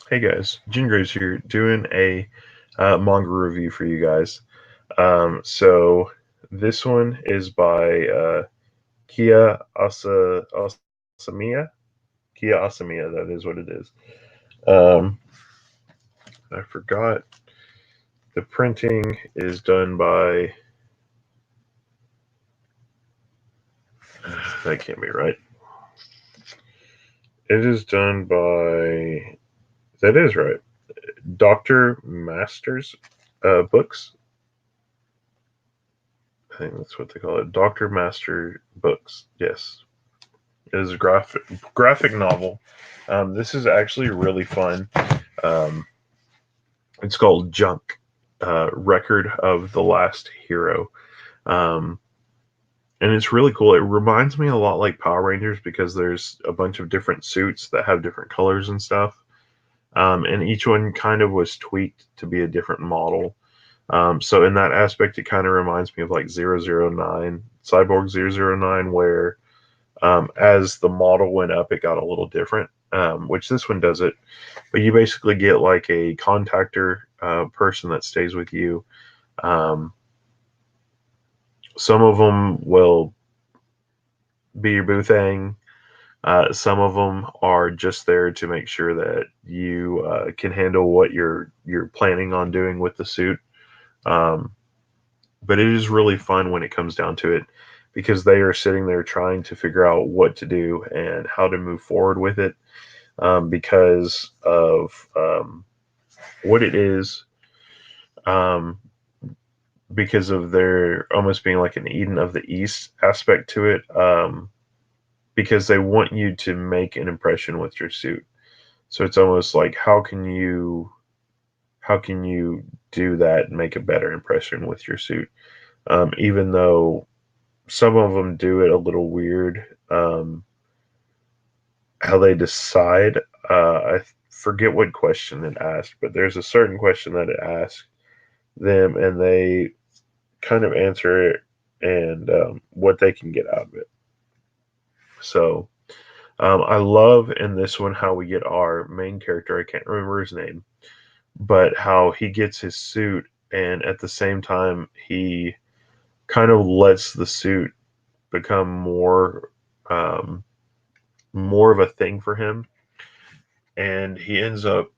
Hey guys, Jingraves here, doing a manga review for you guys. So this one is by Kia Asamiya. Kia Asamiya, that is what it is. Um, I forgot the printing is done by. That can't be right. It is done by. That is right. Doctor Masters Books. I think that's what they call it. Doctor Master Books. Yes. It is a graphic novel. This is actually really fun. Um, it's called Junk, Record of the Last Hero, um, and it's really cool. It reminds me a lot like Power Rangers because there's a bunch of different suits that have different colors and stuff, and each one kind of was tweaked to be a different model. So in that aspect, it kind of reminds me of like 009, Cyborg 009, where as the model went up, it got a little different, which this one does it. But you basically get like a contactor person that stays with you. Um, some of them will be your boothang. Some of them are just there to make sure that you can handle what you're planning on doing with the suit. Um, but it is really fun when it comes down to it because they are sitting there trying to figure out what to do and how to move forward with it because of what it is, um, because of there almost being like an Eden of the East aspect to it, because they want you to make an impression with your suit. So it's almost like how can you do that and make a better impression with your suit, even though some of them do it a little weird. How they decide, I forget what question it asked, but there's a certain question that it asks them, and they kind of answer it and what they can get out of it. So I love in this one how we get our main character. I can't remember his name, but how he gets his suit, and at the same time he kind of lets the suit become um, more of a thing for him, and he ends up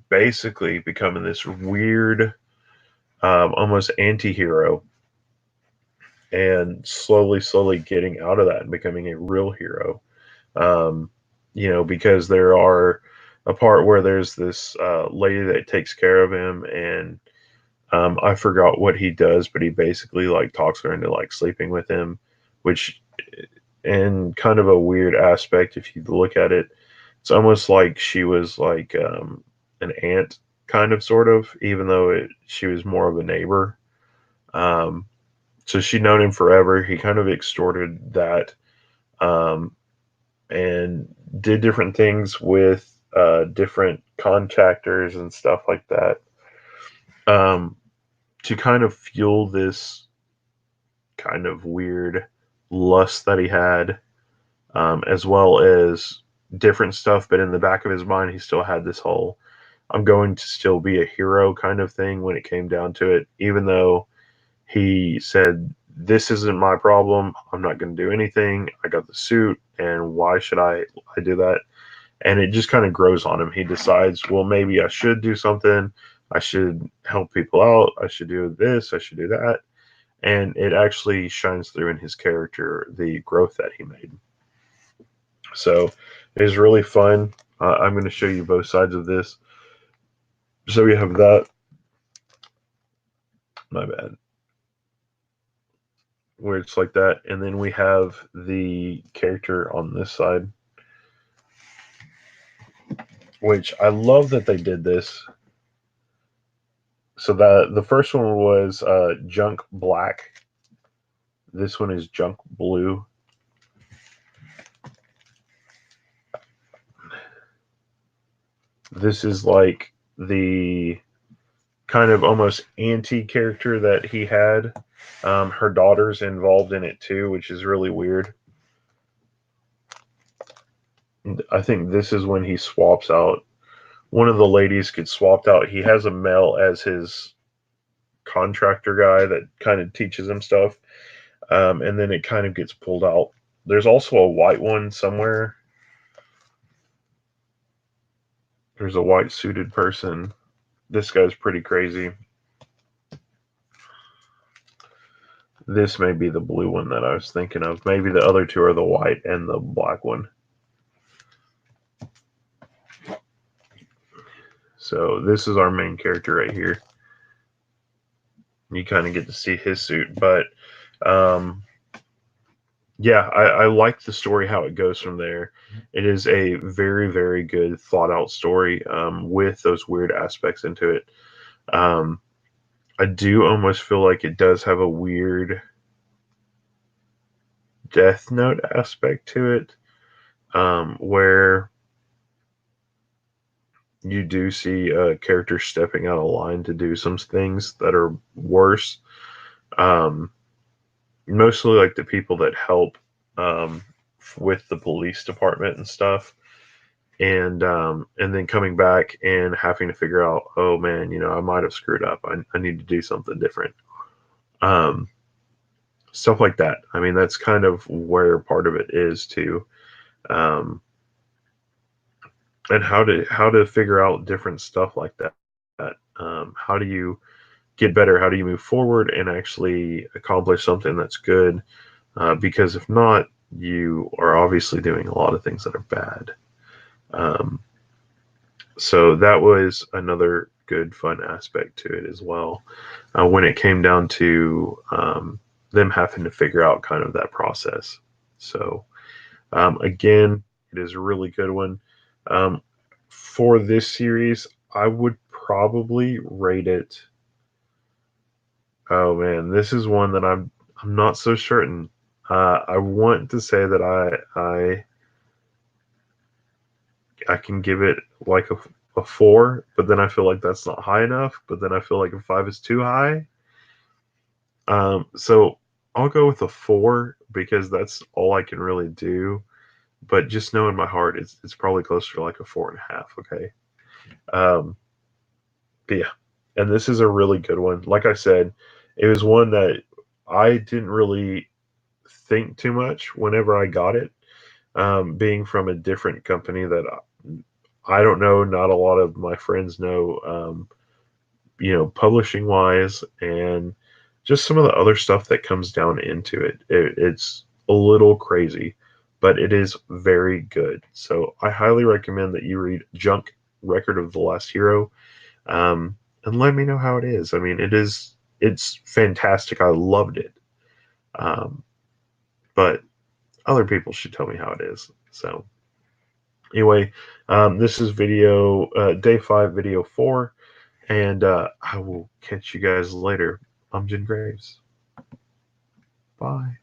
basically becoming this weird, almost anti-hero, and slowly getting out of that and becoming a real hero. um, because there are a part where there's this lady that takes care of him, and I forgot what he does, but he basically like talks her into like sleeping with him, which, in kind of a weird aspect, if you look at it, it's almost like she was like an aunt, kind of, sort of, even though she was more of a neighbor. Um, so she'd known him forever. He kind of extorted that. Um, and did different things with different contractors and stuff like that, um, to kind of fuel this kind of weird lust that he had, as well as different stuff. But in the back of his mind, he still had this whole "I'm going to still be a hero" kind of thing when it came down to it, even though he said, "This isn't my problem. I'm not going to do anything. I got the suit, and why should I do that?" And it just kind of grows on him. He decides, well, maybe I should do something. I should help people out. I should do this. I should do that. And it actually shines through in his character, the growth that he made. So it is really fun. I'm going to show you both sides of this. So we have that. My bad. Where it's like that. And then we have the character on this side, which I love that they did this. So the first one was Junk Black. This one is Junk Blue. This is like the kind of almost anti character that he had. Her daughter's involved in it too, which is really weird. I think this is when he swaps out one of the ladies gets swapped out. He has a male as his contractor guy that kind of teaches him stuff, and then it kind of gets pulled out. There's also a white one somewhere. There's a white suited person. This guy's pretty crazy. This may be the blue one that I was thinking of. Maybe the other two are the white and the black one. So this is our main character right here. You kind of get to see his suit, but yeah, I like the story how it goes from there. It is a very, very good thought out story with those weird aspects into it. Um, I do almost feel like it does have a weird Death Note aspect to it, where you do see characters stepping out of line to do some things that are worse. Um, Mostly like the people that help um, with the police department and stuff, and then coming back and having to figure out, oh man, I might have screwed up. I need to do something different. Um, Stuff like that. I mean, that's kind of where part of it is too, um, and how to figure out different stuff like that. How do you get better? How do you move forward and actually accomplish something that's good? Because if not, you are obviously doing a lot of things that are bad. Um, so that was another good fun aspect to it as well. When it came down to them having to figure out kind of that process. So again, it is a really good one. Um, for this series, I would probably rate it. Oh man, this is one that I'm not so certain. I want to say that I can give it like a 4, but then I feel like that's not high enough. But then I feel like a 5 is too high. So I'll go with a 4 because that's all I can really do. But just know in my heart, it's probably closer to like a 4.5. Okay. Um, but yeah, and this is a really good one. Like I said, it was one that I didn't really think too much whenever I got it. Being from a different company that I don't know, not a lot of my friends know, publishing wise, and just some of the other stuff that comes down into it. It's a little crazy, but it is very good. So I highly recommend that you read Junk Record of the Last Hero, and let me know how it is. I mean, it's fantastic. I loved it. Um, but other people should tell me how it is. So anyway, this is day 5, video 4, and I will catch you guys later. I'm Jingraves. Bye.